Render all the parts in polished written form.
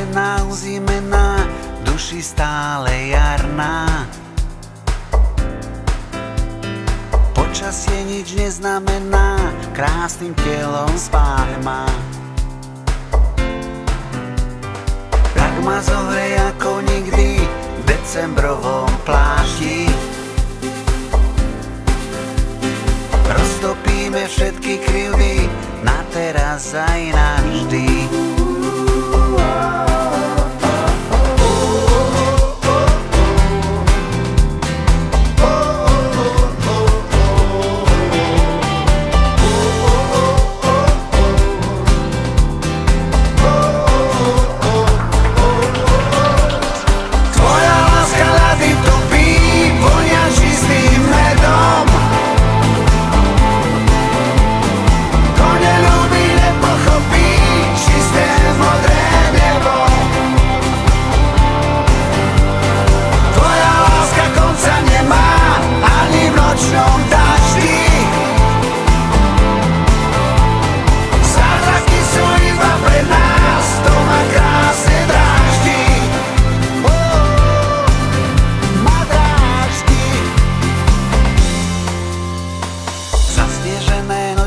unavená, uzimená, v duši stále jarná. Počasie nič neznamená, krásnym telom spáť má. Tak ma zohrej ako nikdy v decembrovom plášti. Roztopíme všetky krivdy na teraz aj navždy.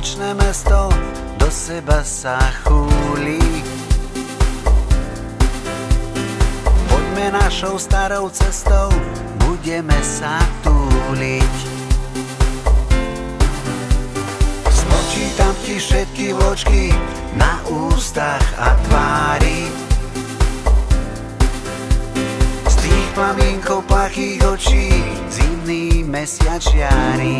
Nočné mesto do seba sa chúli. Poďme našou starou cestou, budeme sa túliť. Spočítam ti všetky vločky na ústach a tvári. Z tých plamienkov plachých očí zimný mesiac žiari.